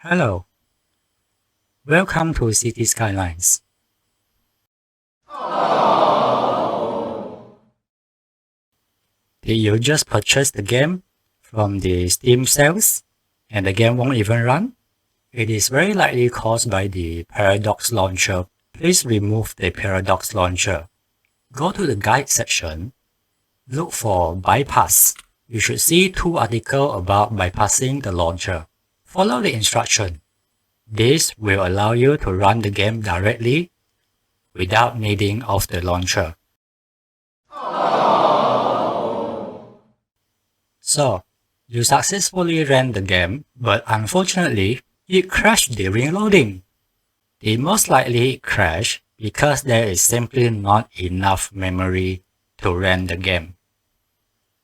Hello, welcome to City Skylines. Did you just purchase the game from the Steam sales and the game won't even run? It is very likely caused by the Paradox launcher. Please remove the Paradox launcher. Go to the guide section, look for bypass. You should see 2 articles about bypassing the launcher. Follow the instruction. This will allow you to run the game directly without needing of the launcher. So, you successfully ran the game, but unfortunately, it crashed during loading. It most likely crashed because there is simply not enough memory to run the game.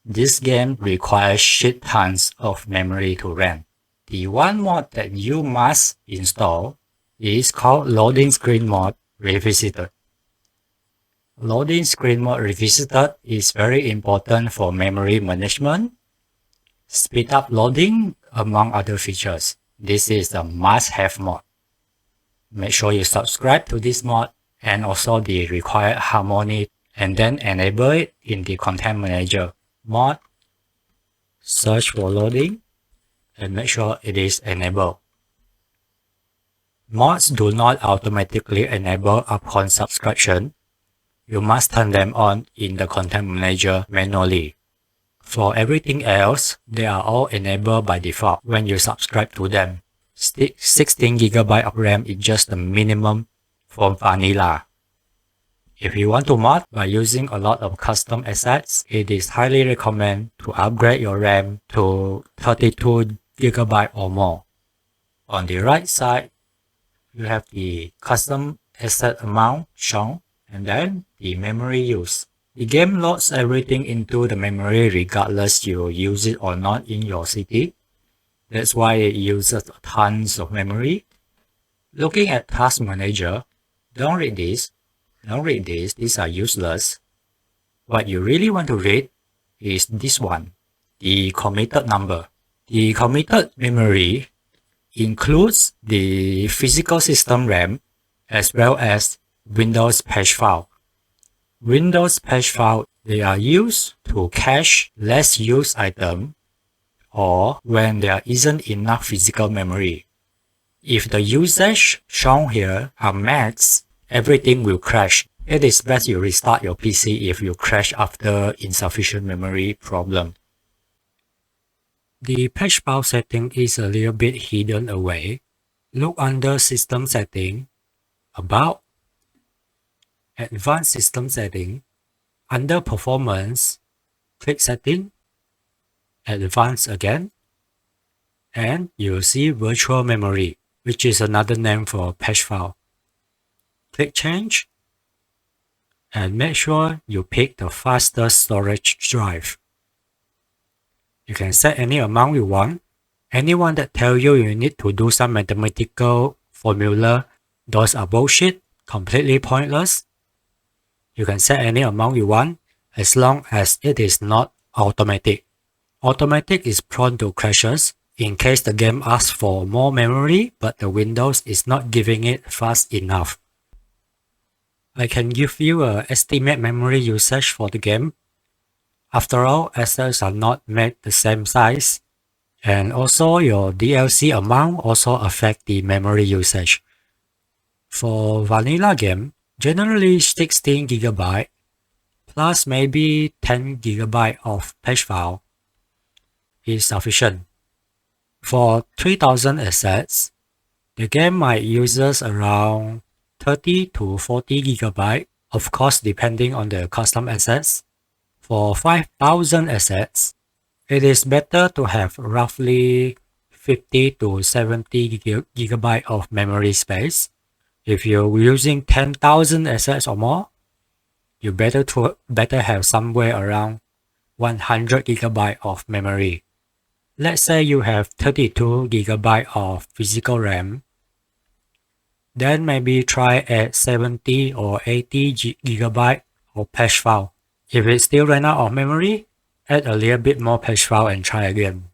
This game requires shit tons of memory to run. The one mod that you must install is called Loading Screen Mod Revisited. Loading Screen Mod Revisited is very important for memory management, speed up loading, among other features. This is a must-have mod. Make sure you subscribe to this mod and also the required harmony, and then enable it in the Content Manager. Mod, search for loading, and make sure it is enabled. Mods do not automatically enable upon subscription. You must turn them on in the Content Manager manually. For everything else, they are all enabled by default when you subscribe to them. 16GB of RAM is just the minimum for vanilla. If you want to mod by using a lot of custom assets, it is highly recommended to upgrade your RAM to 32GB or more. On the right side, you have the custom asset amount shown, and then the memory use. The game loads everything into the memory regardless you use it or not in your city. That's why it uses tons of memory. Looking at Task Manager, don't read this. These are useless. What you really want to read is this one, the committed number. The committed memory includes the physical system RAM as well as Windows patch file. Windows patch file, they are used to cache less used item or when there isn't enough physical memory. If the usage shown here are max, everything will crash. It is best you restart your PC if you crash after insufficient memory problem. The patch file setting is a little bit hidden away. Look under System Setting, About, Advanced System Setting, under Performance, click Setting, Advanced again, and you'll see Virtual Memory, which is another name for patch file. Click Change, and make sure you pick the fastest storage drive. You can set any amount you want. Anyone that tell you need to do some mathematical formula, those are bullshit, completely pointless. You can set any amount you want as long as it is not automatic. Automatic is prone to crashes in case the game asks for more memory but the Windows is not giving it fast enough. I can give you an estimate memory usage for the game. After all, assets are not made the same size, and also your DLC amount also affect the memory usage. For vanilla game, generally 16GB plus maybe 10GB of patch file is sufficient. For 3000 assets, the game might uses around 30 to 40GB, of course depending on the custom assets. For 5000 assets, it is better to have roughly 50 to 70GB of memory space. If you're using 10,000 assets or more, you better have somewhere around 100GB of memory. Let's say you have 32GB of physical RAM, then maybe try at 70 or 80GB of patch file. If it still ran out of memory, add a little bit more patch file and try again.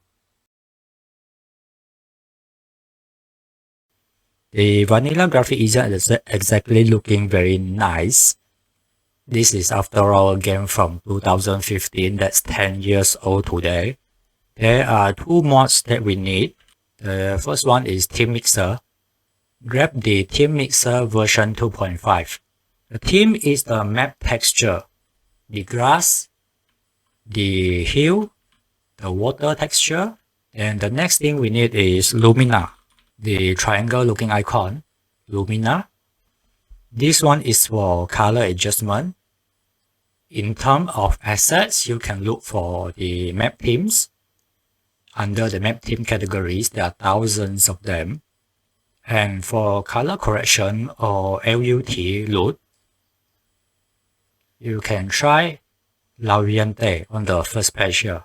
The vanilla graphic isn't exactly looking very nice. This is after all a game from 2015 that's 10 years old today. There are two mods that we need. The first one is Team Mixer. Grab the Team Mixer version 2.5. The theme is the map texture, the grass, the hill, the water texture, and the next thing we need is Lumina, the triangle looking icon, Lumina. This one is for color adjustment. In terms of assets, you can look for the map themes. Under the map theme categories, there are thousands of them. And for color correction or LUT loot, you can try L'Oriente on the first page here.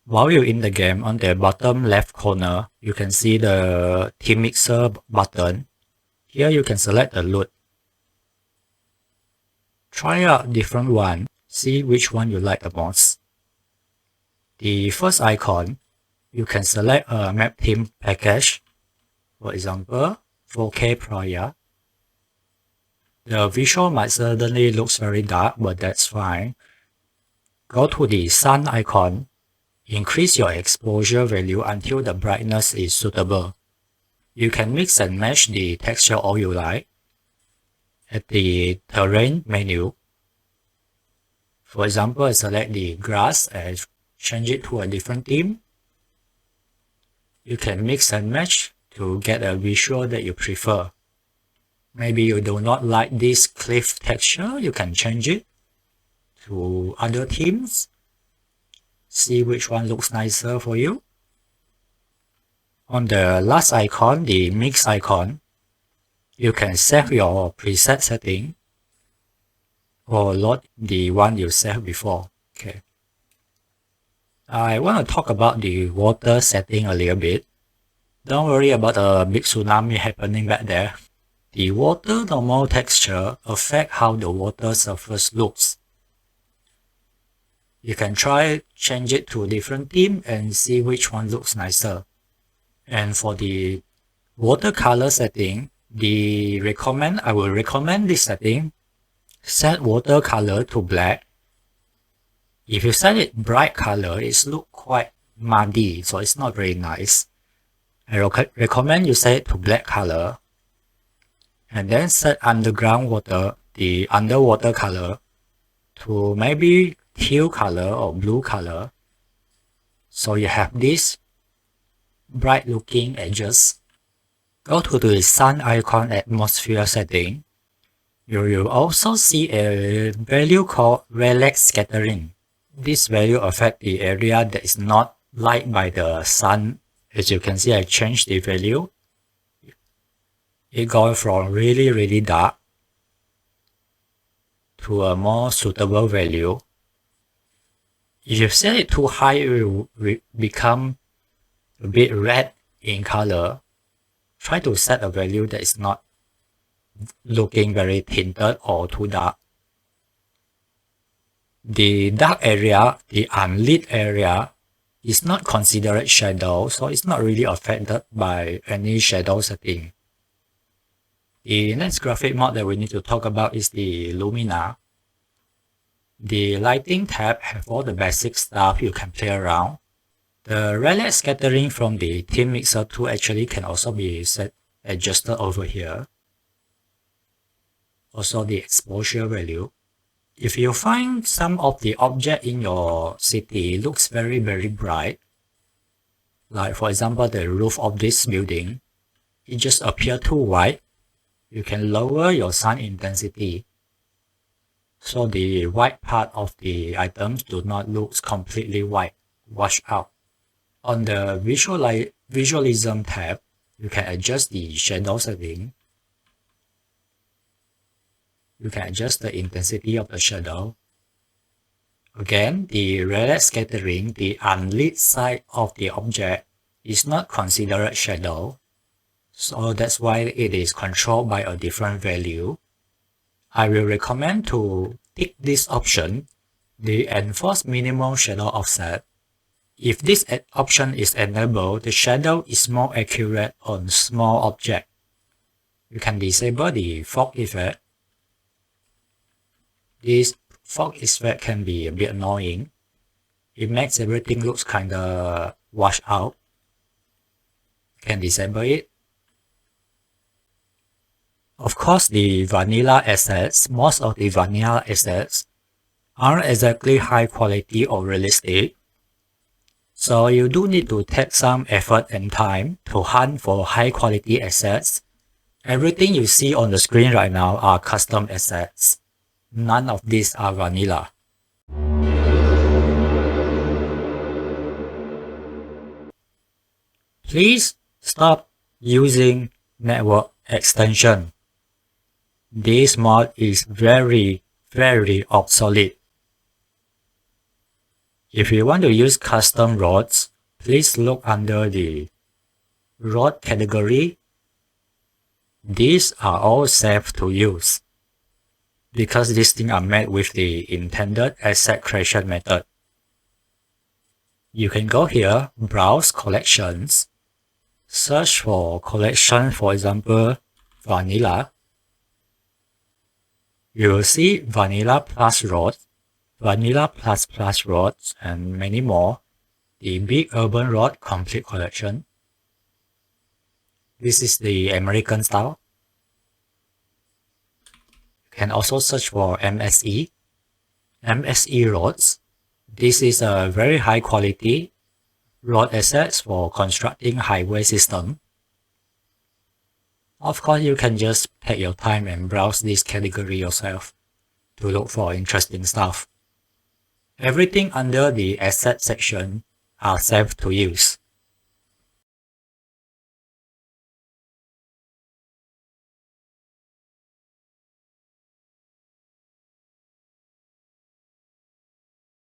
While you're in the game, on the bottom left corner, you can see the Team Mixer button. Here you can select a loot. Try out different one, see which one you like the most. The first icon, you can select a map theme package, for example, 4K Prior. The visual might suddenly looks very dark, but that's fine. Go to the sun icon, increase your exposure value until the brightness is suitable. You can mix and match the texture all you like. At the terrain menu, for example, select the grass and change it to a different theme. You can mix and match to get a visual that you prefer. Maybe you do not like this cliff texture, you can change it to other themes. See which one looks nicer for you. On the last icon, the mix icon, you can save your preset setting or load the one you saved before. Okay. I want to talk about the water setting a little bit. Don't worry about a big tsunami happening back there. The water normal texture affects how the water surface looks. You can try change it to a different theme and see which one looks nicer. And for the watercolor setting, I will recommend this setting. Set watercolor to black. If you set it bright color, it looks quite muddy, so it's not very nice. I recommend you set it to black color. And then set underground water, the underwater color, to maybe teal color or blue color. So you have this bright looking edges. Go to the sun icon atmosphere setting. You will also see a value called relax scattering. This value affects the area that is not light by the sun. As you can see, I changed the value. It goes from really dark to a more suitable value. If you set it too high, it will become a bit red in color. Try to set a value that is not looking very tinted or too dark. The dark area, the unlit area, is not considered shadow, so it's not really affected by any shadow setting. The next graphic mod that we need to talk about is the Lumina. The lighting tab have all the basic stuff you can play around. The relax scattering from the Team Mixer 2 actually can also be adjusted over here. Also the exposure value. If you find some of the object in your city looks very bright, like for example the roof of this building, it just appears too white, you can lower your sun intensity so the white part of the items do not look completely white, washed out. On the visualism tab, you can adjust the shadow setting. You can adjust the intensity of the shadow. Again, the relax scattering, the unlit side of the object, is not considered shadow, so that's why it is controlled by a different value. I will recommend to tick this option, the enforce minimum shadow offset. If this option is enabled, the shadow is more accurate on small objects. You can disable the fog effect. This fog effect can be a bit annoying. It makes everything looks kinda washed out. You can disable it. Of course, the vanilla assets, most of the vanilla assets aren't exactly high quality or realistic. So you do need to take some effort and time to hunt for high quality assets. Everything you see on the screen right now are custom assets. None of these are vanilla. Please stop using network extension. This mod is very obsolete. If you want to use custom roads, please look under the road category. These are all safe to use because these things are made with the intended asset creation method. You can go here, browse collections, search for collection, for example, vanilla. You will see vanilla plus roads, vanilla plus roads, and many more. The big urban road complete collection. This is the American style. You can also search for MSE roads. This is a very high quality road assets for constructing highway system. Of course, you can just take your time and browse this category yourself to look for interesting stuff. Everything under the asset section are safe to use.